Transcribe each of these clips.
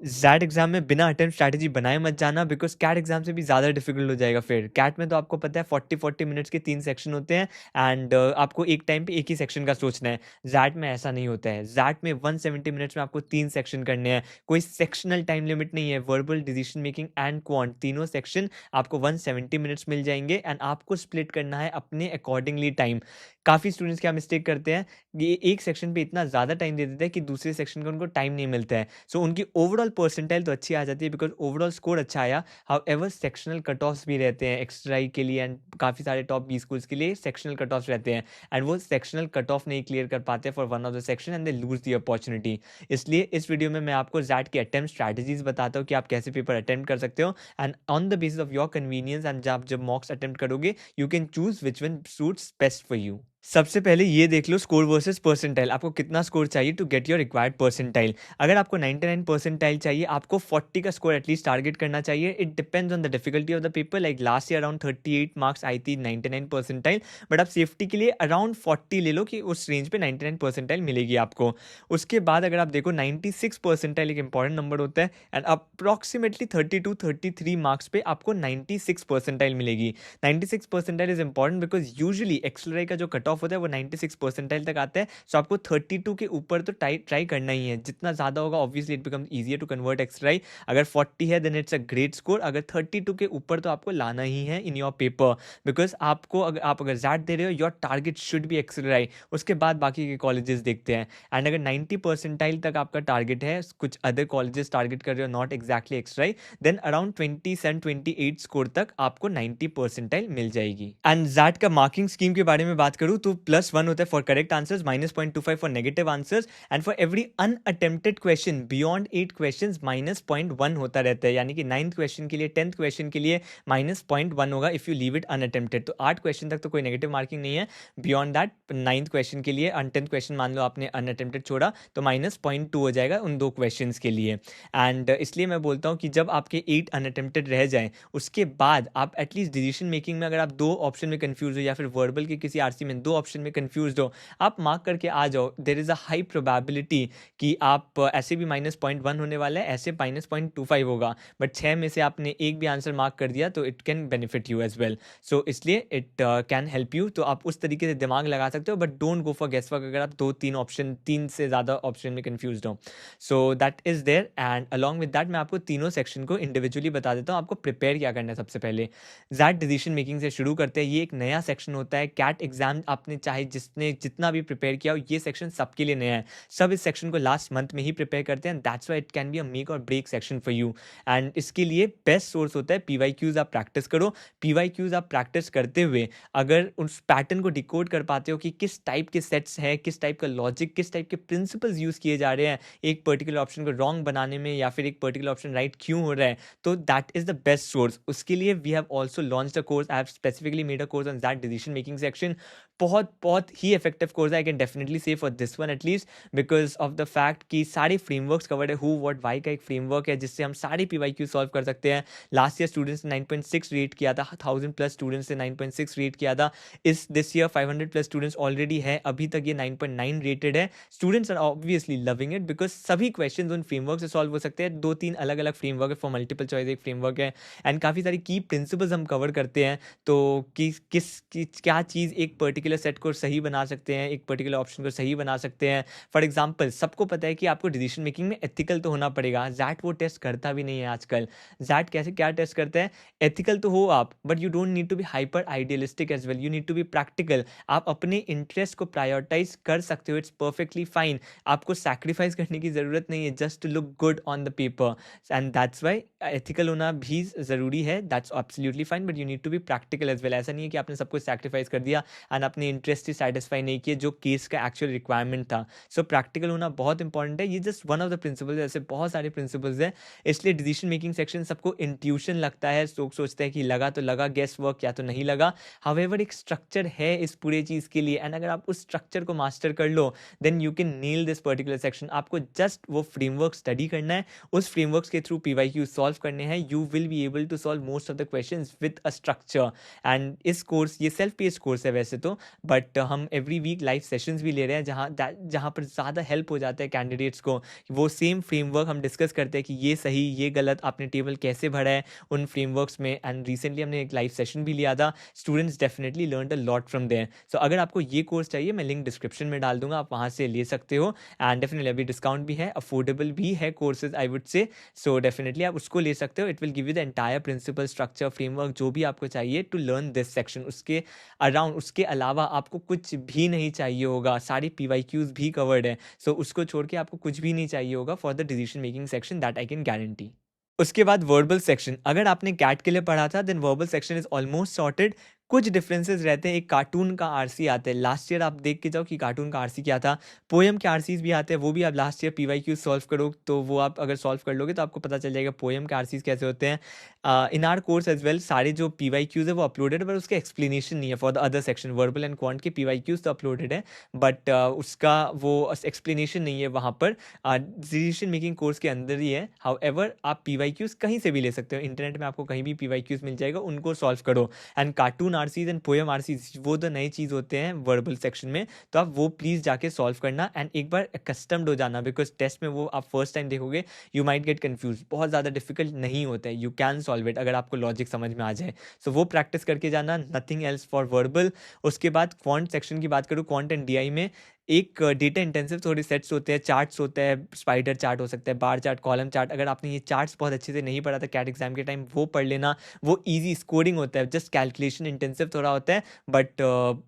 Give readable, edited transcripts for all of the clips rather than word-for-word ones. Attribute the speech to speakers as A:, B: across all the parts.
A: ज़ैट exam में बिना attempt strategy बनाए मत जाना, बिकॉज़ कैट एग्ज़ाम से भी ज़्यादा डिफ़िकल्ट हो जाएगा फिर। कैट में तो आपको पता है 40-40 मिनट्स के 3 सेक्शन होते हैं एंड आपको एक टाइम पे एक ही सेक्शन का सोचना है। ज़ैट में ऐसा नहीं होता है। ज़ैट में 170 मिनट्स में आपको 3 सेक्शन करने हैं। कोई सेक्शनल टाइम लिमिट नहीं है। Verbal, decision making and quant तीनों सेक्शन आपको 170 मिनट्स मिल जाएँगे एंड आपको स्प्लिट करना है अपने अकॉर्डिंगली टाइम। काफ़ी स्टूडेंट्स क्या मिस्टेक करते हैं, ये एक सेक्शन पे इतना ज़्यादा टाइम दे देते हैं कि दूसरे सेक्शन का उनको टाइम नहीं मिलता है। सो उनकी ओवरऑल परसेंटाइल तो अच्छी आ जाती है बिकॉज़ ओवरऑल स्कोर अच्छा आया। हाउएवर सेक्शनल कट ऑफ्स भी रहते हैं एक्स्ट्रा के लिए एंड काफ़ी सारे टॉप 20 स्कूल्स के लिए सेक्शनल कट ऑफ्स रहते हैं एंड वो सेक्शनल कट ऑफ नहीं क्लियर कर पाते for one of the section and they lose the opportunity. इसलिए इस वीडियो में मैं आपको ज़ैट के अटेम्प्ट स्ट्रैटेजीज़ बताता हूँ कि आप कैसे पेपर अटेम्प्ट कर सकते हो and on the basis of your convenience and जब मॉक्स अटेम्प्ट करोगे, you can choose which one suits best for you. सबसे पहले ये देख लो स्कोर वर्सेस परसेंटाइल, आपको कितना स्कोर चाहिए to get your required percentile. अगर आपको 99 परसेंटाइल चाहिए, आपको 40 का स्कोर एटलीस्ट टारगेट करना चाहिए। It depends on the difficulty of the paper, like last year around 38 marks आई थी 99 परसेंटाइल, बट आप सेफ्टी के लिए अराउंड 40 ले लो कि उस रेंज पे 99 परसेंटाइल मिलेगी आपको। उसके बाद अगर आप देखो 96 परसेंटाइल एक इंपॉर्टेंट नंबर होता है एंड अप्रॉक्सीमेटली 33 मार्क्स पे आपको 96 परसेंटाइल मिलेगी। 96 percentile is important because usually XLRI का जो कट ऑफ होता है वो 96 परसेंटाइल तक आता है। सो आपको 32 के ऊपर तो ट्राई करना ही है। जितना ज़्यादा होगा obviously it becomes easier to convert XLRI. अगर 40 है then it's a great score. अगर 32 के ऊपर तो आपको लाना ही है इन योर पेपर, बिकॉज आपको अगर ज़ैट दे रहे हो योर टारगेट शुड बी एक्सेलराई। उसके बाद बाकी के कॉलेजेस देखते हैं। एंड अगर 90 परसेंटाइल तक आपका टारगेट है, कुछ अदर कॉलेजेस टारगेट कर रहे हो not exactly XLRI, then around 27-28 score तक आपको 90 परसेंटाइल मिल जाएगी। एंड ज़ैट का मार्किंग स्कीम के बारे में बात करूँ तो +1 होता है for correct answers, -0.25 for negative answers and for every unattempted question beyond 8 question -0.1 होता रहता है। यानी कि 9th क्वेश्चन के लिए 10th क्वेश्चन के लिए -0.1 होगा if you leave it unattempted. तो 8 क्वेश्चन तक तो कोई नेगेटिव मार्किंग नहीं है। बियॉन्ड दैट 9th क्वेश्चन के लिए 10th क्वेश्चन मान लो आपने अनअटेम्प्टेड छोड़ा तो -0.2 हो जाएगा उन 2 क्वेश्चन के लिए। एंड इसलिए मैं बोलता हूँ कि जब आपके 8 अनअटेम्प्टेड रह जाएं, उसके बाद आप एटलीस्ट डिसीजन मेकिंग में अगर आप 2 ऑप्शन में कंफ्यूज हो या फिर वर्बल के किसी आरसी में 2 ऑप्शन में कंफ्यूज हो, आप मार्क करके आ जाओ। There is a high probability कि आप ऐसे भी -0.1 होने वाला है, ऐसे -0.25 होगा, बट 6 में से आपने एक भी आंसर मार्क कर दिया तो it can benefit you as well. So इसलिए इट कैन हेल्प यू। तो आप उस तरीके से दिमाग लगा सकते हो, but don't go for guess work अगर आप 2-3 ऑप्शन 3 से ज़्यादा ऑप्शन में कंफ्यूज हो। So that is there and along with that मैं आपको तीनों सेक्शन को इंडिविजुअली बता देता हूँ आपको प्रिपेयर क्या करना है। सबसे पहले ज़ैट डिसीजन मेकिंग से शुरू करते हैं। ये एक नया सेक्शन होता है। कैट एग्जाम आपने चाहे जिसने जितना भी प्रिपेयर किया हो, ये सेक्शन सबके लिए नया है। सब इस सेक्शन को लास्ट मंथ में ही प्रिपेयर करते हैं। That's why it can be a make और break section for you. And इसके लिए बेस्ट सोर्स होता है पीवाईक्यूज। आप प्रैक्टिस करो। पीवाईक्यूज आप प्रैक्टिस करते हुए अगर उस पैटर्न को डिकोड कर पाते हो कि किस टाइप के सेट्स हैं, किस टाइप का लॉजिक, किस टाइप के प्रिंसिपल्स यूज किए जा रहे हैं एक पर्टिकुलर ऑप्शन को रॉन्ग बनाने में, या फिर एक पर्टिकुलर ऑप्शन राइट क्यों हो रहा है, तो that is the best source. उसके लिए we have also launch a course. I have specifically made a course on that decision making section. बहुत बहुत ही इफेक्टिव कोर्स है। I can definitely say for this one at least, because of the fact कि सारे frameworks covered है। Who what why का एक framework है जिससे हम सारे पीवाईक्यू सॉल्व कर सकते हैं। लास्ट ईयर स्टूडेंट्स ने 9.6 रेट किया था, 1000+ स्टूडेंट्स ने 9.6 रेट किया था। इस दिस ईयर 500+ स्टूडेंट्स ऑलरेडी है, अभी तक ये 9.9 रेटेड है। Students are obviously loving it because सभी क्वेश्चन उन फ्रेमवर्क से सॉल्व हो सकते हैं। 2-3 अलग अलग फ्रेमवर्क है फॉर मल्टीपल चॉइस, एक फ्रेमवर्क है एंड काफ़ी सारी की प्रिंसिपल्स हम कवर करते हैं। तो क्या चीज़ एक पर्टिकुलर सेट को सही बना सकते हैं, एक पर्टिकुलर ऑप्शन को सही बना सकते हैं। फॉर एग्जाम्पल सबको पता है कि आपको डिसीजन मेकिंग में एथिकल तो होना पड़ेगा। ज़ैट वो टेस्ट करता भी नहीं है आजकल। ज़ैट कैसे क्या टेस्ट करता है, एथिकल तो हो आप, but you don't need to be hyper idealistic as well, you need to be practical. आप अपने इंटरेस्ट को प्रायोरिटाइज कर सकते हो, इट्स परफेक्टली फाइन। आपको सैक्रिफाइस करने की ज़रूरत नहीं है just to look good on the paper. And that's why ethical होना भी ज़रूरी है। That's absolutely fine, but you need to be practical as well. ऐसा नहीं है कि आपने सब कुछ सैक्रिफाइस कर दिया एंड अपने इंटरेस्ट ही सेटिस्फाई नहीं किए जो केस का एक्चुअल रिक्वायरमेंट था। सो प्रैक्टिकल होना बहुत इंपॉर्टेंट है। ये just one of the principles है, ऐसे बहुत सारे प्रिंसिपल्स हैं। इसलिए डिसीजन मेकिंग सेक्शन सबको इंट्यूशन लगता है, लोग सोचते हैं कि लगा तो लगा गेस वर्क, या तो नहीं लगा। हाउएवर एक स्ट्रक्चर है इस पूरे चीज़ के लिए एंड अगर आप उस स्ट्रक्चर को मास्टर कर लो then you can nail this particular section. आपको जस्ट वो फ्रेमवर्क स्टडी करना है, उस फ्रेमवर्क्स के थ्रू पीवाईक्यू सॉल्व करने हैं। You will be able to solve most of the questions with a structure. And इस कोर्स, ये सेल्फ पेस्ड कोर्स है वैसे तो, बट हम एवरी वीक लाइव सेशंस भी ले रहे हैं जहाँ पर ज़्यादा हेल्प हो जाता है कैंडिडेट्स को। वो सेम फ्रेमवर्क हम डिस्कस करते हैं कि ये सही ये गलत आपने टेबल कैसे भरा है उन फ्रेमवर्क्स में। एंड रिसेंटली हमने एक लाइव सेशन भी लिया था। Students definitely learn a lot from there. So अगर आपको ये कोर्स चाहिए मैं लिंक डिस्क्रिप्शन में डाल दूंगा, आप वहाँ से ले सकते हो। एंड डेफिनेटली अभी डिस्काउंट भी है, अफोर्डेबल भी है courses I would say. So definitely आप उसको ले सकते हो। It will give you the entire principle structure framework जो भी आपको चाहिए टू लर्न दिस सेक्शन। उसके अराउंड उसके अलावा आपको कुछ भी नहीं चाहिए होगा, सारी पीवाईक्यूज भी कवर्ड है। सो उसको छोड़ के आपको कुछ भी नहीं चाहिए होगा for the decision making section, that I can guarantee. उसके बाद वर्बल सेक्शन, अगर आपने कैट के लिए पढ़ा था then verbal section is almost sorted. कुछ डिफरेंसेस रहते हैं, एक कार्टून का आरसी आता है, लास्ट ईयर आप देख के जाओ कि कार्टून का आरसी क्या था। पोएम के आरसीज भी आते हैं, वो भी आप लास्ट ईयर पीवाईक्यू सॉल्व करो तो वो आप अगर सॉल्व कर लोगे तो आपको पता चल जाएगा पोएम के आरसीज कैसे होते हैं। In our course as well सारे जो पीवाईक्यूज है वो अपलोडेड है, पर उसका एक्सप्लेनेशन नहीं है for the other section. Verbal and quant के पीवाईक्यूज तो अपलोडेड है, बट उसका वो एक्सप्लेनेशन नहीं है वहाँ पर। डिसीजन मेकिंग कोर्स के अंदर ही है। हाउएवर आप पीवाईक्यूज कहीं से भी ले सकते हो, इंटरनेट में आपको कहीं भी पीवाईक्यूज मिल जाएगा, उनको सॉल्व करो। And cartoon RCs and poem RCs वो तो नई चीज़ होते हैं वर्बल सेक्शन में, तो आप वो प्लीज़ जाके सॉल्व करना एंड एक बार कस्टम्ड हो जाना, बिकॉज टेस्ट में वो आप फर्स्ट टाइम देखोगे यू माइट गेट कंफ्यूज। बहुत ज़्यादा डिफिकल्ट नहीं होता है, यू कैन सॉल्व इट अगर आपको लॉजिक समझ में आ जाए। सो वो प्रैक्टिस करके जाना, नथिंग एल्स फॉर वर्बल। उसके बाद क्वांट सेक्शन की बात करूँ, क्वांट एंड डीआई में एक डेटा इंटेंसिव थोड़े सेट्स होते हैं, चार्ट्स होता है, स्पाइडर चार्ट हो सकता है, बार चार्ट, कॉलम चार्ट। अगर आपने ये चार्ट्स बहुत अच्छे से नहीं पढ़ा था कैट एग्जाम के टाइम, वो पढ़ लेना। वो इजी स्कोरिंग होता है, जस्ट कैलकुलेशन इंटेंसिव थोड़ा होता है, but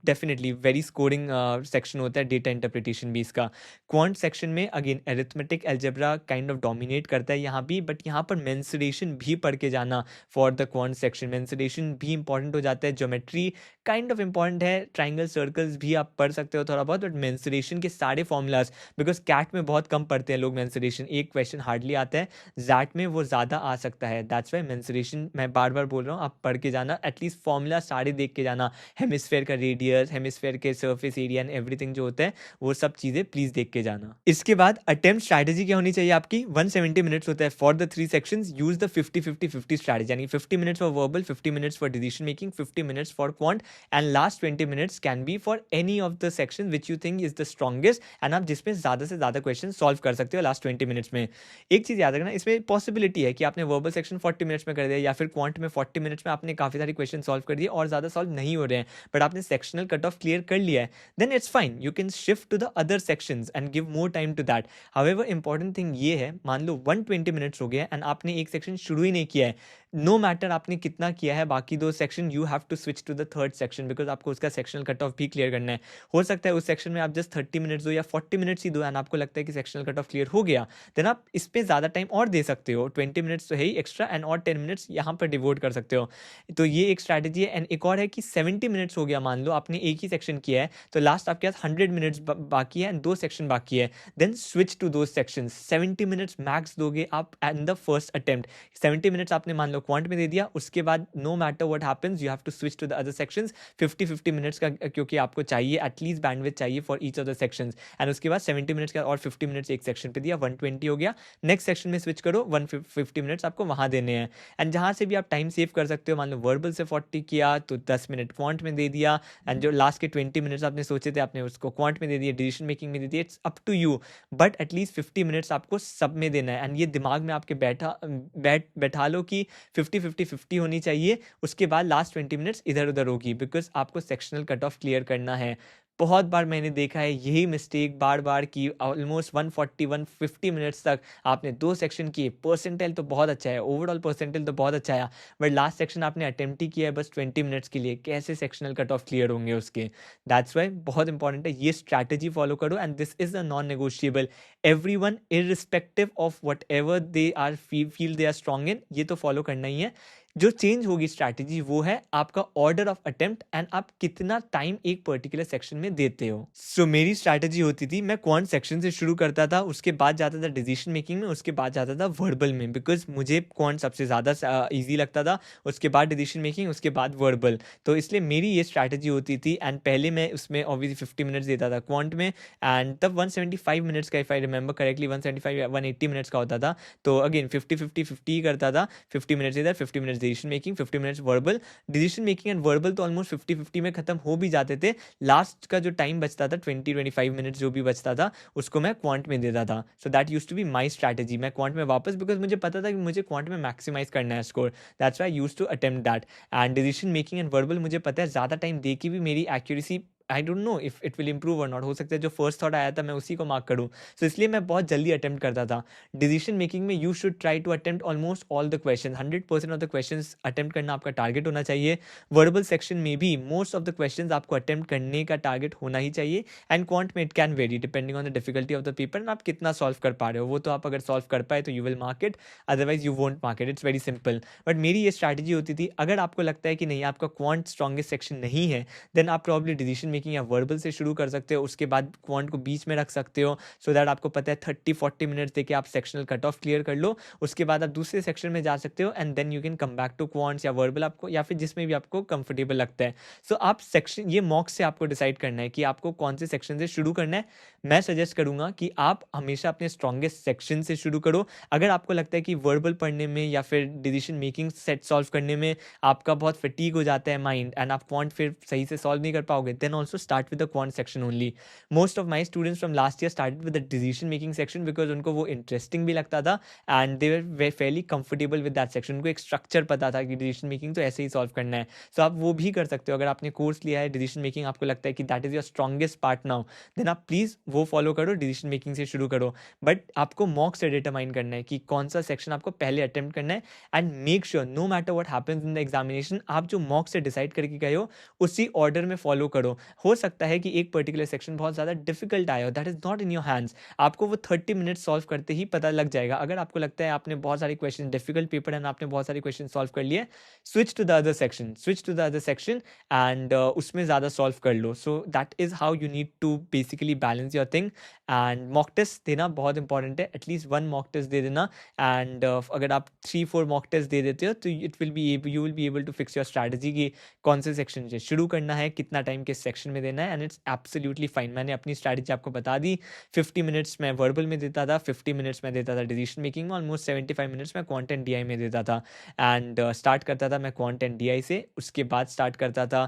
A: definitely very scoring section होता है, डेटा इंटरप्रिटेशन भी इसका। क्वांट सेक्शन में again arithmetic algebra kind of dominate करता है यहाँ भी, बट यहाँ पर मेंसुरेशन भी पढ़ के जाना for the quant section. Mensuration भी इंपॉर्टेंट हो जाता है, ज्योमेट्री काइंड ऑफ इंपॉर्टेंट है, ट्राइंगल सर्कल्स भी आप पढ़ सकते हो थोड़ा बहुत, बट मेंसुरेशन के सारे फॉर्मूलाज, बिकॉज कैट में बहुत कम पढ़ते हैं लोग मेंसुरेशन, एक क्वेश्चन हार्डली आता है, जैट में वो ज़्यादा आ सकता है। दैट्स वाई मेंसुरेशन मैं बार बार बोल रहा हूँ आप पढ़ के जाना, एटलीस्ट फॉर्मूला सारे देख के जाना, हेमिस्फेयर का रेडियस, हेमिस्फेयर के सर्फेस एरिया एंड एवरीथिंग जो होता है वो सब चीज़ें प्लीज़ देख के जाना। इसके बाद अटेम्प्ट स्ट्रैटेजी क्या होनी चाहिए आपकी, 170 मिनट्स होता है for the 3 sections. Use the 50-50-50 strategy, यानी 50 minutes for verbal, 50 minutes for decision making, 50 minutes for quant, and last 20 minutes can be for any of the section which you think is the strongest, and आप जिसमें ज़्यादा से ज़्यादा question solve कर सकते हो last 20 minutes में। एक चीज़ याद रखना, इसमें पॉसिबिलिटी है कि आपने वर्बल सेक्शन 40 मिनट्स में कर दिया, या फिर क्वांट में 40 मिनट्स में आपने काफ़ी सारे क्वेश्चन सॉल्व कर दिए और ज़्यादा सॉल्व नहीं हो रहे हैं, बट आपने सेक्शनल कट ऑफ क्लियर कर लिया है, then it's fine, you can shift to the other sections and give more time to that. However important thing ये है, मान लो 120 मिनट्स हो गया एंड आपने एक सेक्शन शुरू ही नहीं किया है, नो मैटर आपने कितना किया है बाकी दो section, you have to switch to the third section, because आपको उसका सेक्शनल कट ऑफ भी क्लियर करना है। हो सकता है उस सेक्शन में आप जस्ट 30 मिनट्स दो या 40 मिनट्स ही दो, एंड आपको लगता है कि सेक्शनल कट ऑफ क्लियर हो गया, देन आप इस पर ज़्यादा टाइम और दे सकते हो, 20 मिनट्स तो है ही एक्स्ट्रा, एंड और 10 मिनट्स यहाँ पर डिवोट कर सकते हो। तो ये एक स्ट्रैटेजी है। एंड एक और है कि 70 मिनट्स हो गया, मान लो आपने एक ही सेक्शन किया है, तो लास्ट आपके पास 100 मिनट्स बाकी है एंड 2 सेक्शन बाकी है, देन स्विच टू दो सेक्शन। 70 मिनट्स मैक्स दोगे आप and the first attempt. 70 minutes आपने मान लो क्वांट में दे दिया, उसके बाद no matter what happens you have to switch to the other sections 50-50 minutes का, क्योंकि आपको चाहिए एटलीस्ट बैंडविड्थ चाहिए for each of the sections. And उसके बाद 70 मिनट्स का और 50 मिनट्स एक सेक्शन पे दिया, 120 हो गया, नेक्स्ट सेक्शन में स्विच करो, 150 मिनट्स आपको वहाँ देने हैं। एंड जहाँ से भी आप टाइम सेव कर सकते हो, मान लो वर्बल से 40 किया तो 10 मिनट क्वांट में दे दिया, एंड जो लास्ट के 20 मिनट्स आपने सोचे थे आपने उसको क्वांट में दे दिया, डिसीजन मेकिंग में दे दिया, it's up to you, but at least 50 minutes आपको सब में देना है। एंड ये दिमाग में आपके बैठा लो कि 50-50-50 होनी चाहिए, उसके बाद लास्ट 20 मिनट्स इधर उधर होगी, बिकॉज आपको सेक्शनल कट ऑफ क्लियर करना है। बहुत बार मैंने देखा है यही मिस्टेक बार बार की, ऑलमोस्ट 140-150 मिनट्स तक आपने 2 सेक्शन किए, परसेंटाइल तो बहुत अच्छा है, ओवरऑल परसेंटाइल तो बहुत अच्छा है, बट लास्ट सेक्शन आपने अटेम्प्ट ही किया है बस 20 मिनट्स के लिए, कैसे सेक्शनल कट ऑफ क्लियर होंगे उसके। दैट्स वाई बहुत इंपॉर्टेंट है, ये स्ट्रैटेजी फॉलो करो, and this is a non negotiable. Everyone irrespective of whatever they are feel they are strong in, ये तो फॉलो करना ही है। जो चेंज होगी स्ट्रैटेजी वो है आपका ऑर्डर ऑफ अटेम्प्ट एंड आप कितना टाइम एक पर्टिकुलर सेक्शन में देते हो। सो मेरी स्ट्रैटेजी होती थी, मैं क्वांट सेक्शन से शुरू करता था, उसके बाद जाता था डिसीजन मेकिंग में, उसके बाद जाता था वर्बल में, बिकॉज मुझे क्वांट सबसे ज़्यादा ईजी लगता था, उसके बाद डिसीजन मेकिंग, उसके बाद वर्बल। तो इसलिए मेरी ये स्ट्रैटेजी होती थी, एंड पहले मैं उसमें ऑब्वियसली 50 मिनट्स देता था क्वांट में, एंड तब 175 मिनट्स का, इफ आई रिमेंबर करेक्टली 175 या 180 मिनट्स का होता था, तो अगेन 50-50-50 ही करता था, 50 मिनट्स इधर 50 minutes decision making, 50 minutes verbal. Decision making and verbal तो ऑलमोस्ट 50-50 में खत्म हो भी जाते थे। लास्ट का जो टाइम बचता था 20-25 मिनट्स जो भी बचता था उसको मैं क्वांट में देता था। So that used to be my strategy. मैं क्वांट में वापस, बिकॉज मुझे पता था कि मुझे क्वांट में मैक्सिमाइज करना है score, that's why I used to attempt that. And decision making and verbal मुझे पता है ज़्यादा टाइम दे के भी मेरी accuracy I don't know if it will improve और नॉट। हो सकता है जो फर्स्ट थॉट आया था मैं उसी को मार्क करूँ, सो इसलिए मैं बहुत जल्दी अटेम्प्ट करता था। डिसीजन मेकिंग में you should try to attempt almost all the question, 100% of the question attempt करना आपका टारगेट होना चाहिए। वर्बल सेक्शन में भी मोस्ट ऑफ द क्वेश्चन आपको अटेम्प्ट करने का टारगेट होना ही चाहिए। एंड क्वांट में it can vary depending on the difficulty of the paper and आप कितना सॉल्व कर पा रहे हो। वो तो आप अगर सॉल्व कर पाए तो you will mark it, otherwise you won't mark it. It's very simple. But मेरी ये स्ट्रैटेजी होती थी, अगर आपको लगता है कि नहीं आपका क्वांट स्ट्रॉन्गेस्ट सेक्शन नहीं है, देन आप प्रॉब्ली डिसीजन मेकिंग या वर्बल से शुरू कर सकते हो, उसके बाद क्वांट को बीच में रख सकते हो, सो दैट आपको पता है 30-40 मिनट्स देके आप सेक्शनल कट ऑफ क्लियर कर लो। उसके बाद आप दूसरे सेक्शन में जा सकते हो and then you can come back to quants या वर्बल, आपको या फिर जिसमें भी आपको कंफर्टेबल लगता है। सो आप सेक्शन, ये मॉक से आपको डिसाइड करना है कि आपको कौन से सेक्शन से शुरू करना है। मैं सजेस्ट करूंगा कि आप हमेशा अपने स्ट्रॉन्गेस्ट सेक्शन से शुरू करो। अगर आपको लगता है कि वर्बल पढ़ने में या फिर डिसीजन मेकिंग सेट सॉल्व करने में आपका बहुत फटीग हो जाता है माइंड एंड आप क्वांट फिर सही से सॉल्व नहीं कर पाओगे, then also start with the quant section only. Most of my students from last year started with the decision making section because उनको वो इंटरेस्टिंग भी लगता था and they were fairly comfortable with that section. उनको एक structure पता था कि डिसीजन मेकिंग तो ऐसे ही सॉल्व करना है। सो आप वो भी कर सकते हो। अगर आपने कोर्स लिया है डिसीजन मेकिंग, आपको लगता है कि that is your strongest part now, then आप प्लीज़ वो फॉलो करो, डिसीजन मेकिंग से शुरू करो। बट आपको मॉक से डिटरमाइन करना है कि कौन सा सेक्शन आपको पहले अटेम्प्ट करना है and make sure no matter what happens in the examination, आप जो मॉक से डिसाइड करके गए हो उसी ऑर्डर में फॉलो करो। हो सकता है कि एक पर्टिकुलर सेक्शन बहुत ज़्यादा डिफिकल्ट आया हो, that is not in your hands. आपको वो 30 मिनट सॉल्व करते ही पता लग जाएगा। अगर आपको लगता है आपने बहुत सारे क्वेश्चन, डिफिकल्ट पेपर एंड आपने बहुत सारे क्वेश्चन सॉल्व कर लिए, switch to the other section, switch to the other section and उसमें ज़्यादा सॉल्व कर लो। So that is how you need to basically balance your thing. And mock test देना बहुत इंपॉर्टेंट है, एटलीस्ट 1 मॉक टेस्ट दे देना। एंड अगर आप 3-4 मॉक टेस्ट दे देते हो तो it will be you will be able to fix your strategy कि कौन से सेक्शन से शुरू करना है, कितना टाइम किस सेक्शन में देना है, एंड इट्स एब्सोल्युटली फाइन। मैंने अपनी स्ट्रैटेजी आपको बता दी। 50 मिनट्स मैं वर्बल में देता था, 50 मिनट्स में देता था डिसीजन मेकिंग में, ऑलमोस्ट 75 मिनट्स मैं क्वांट एंड डीआई में देता था। एंड स्टार्ट करता था मैं क्वांट एंड डीआई से, उसके बाद स्टार्ट करता था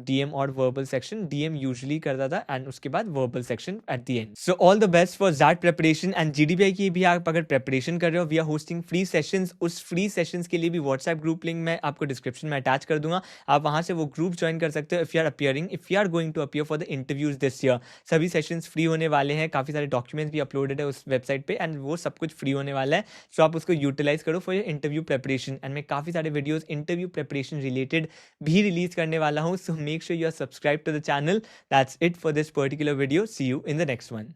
A: डीएम और वर्बल सेक्शन, डीएम यूजुअली करता था एंड उसके बाद verbal section at the end. So all the best for that preparation. And GDPI की भी आप अगर प्रिपरेशन कर रहे हो, we are hosting free sessions. उस फ्री सेशंस के लिए भी व्हाट्सएप ग्रुप लिंक मैं आपको डिस्क्रिप्शन में अटैच कर दूंगा, आप वहां से वो ग्रुप ज्वाइन कर सकते हो। If you are going to appear for the interviews this year, सभी सेशंस फ्री होने वाले हैं, काफ़ी सारे डॉक्यूमेंट्स भी अपलोडेड है उस वेबसाइट पे एंड वो सब कुछ फ्री होने वाला है। सो आप उसको यूटिलाइज करो for your interview preparation. And मैं काफ़ी सारे वीडियोस इंटरव्यू प्रिपरेशन रिलेटेड भी रिलीज करने वाला हूँ, so make sure you are subscribe to the channel. That's it for this particular video, see you in the next one.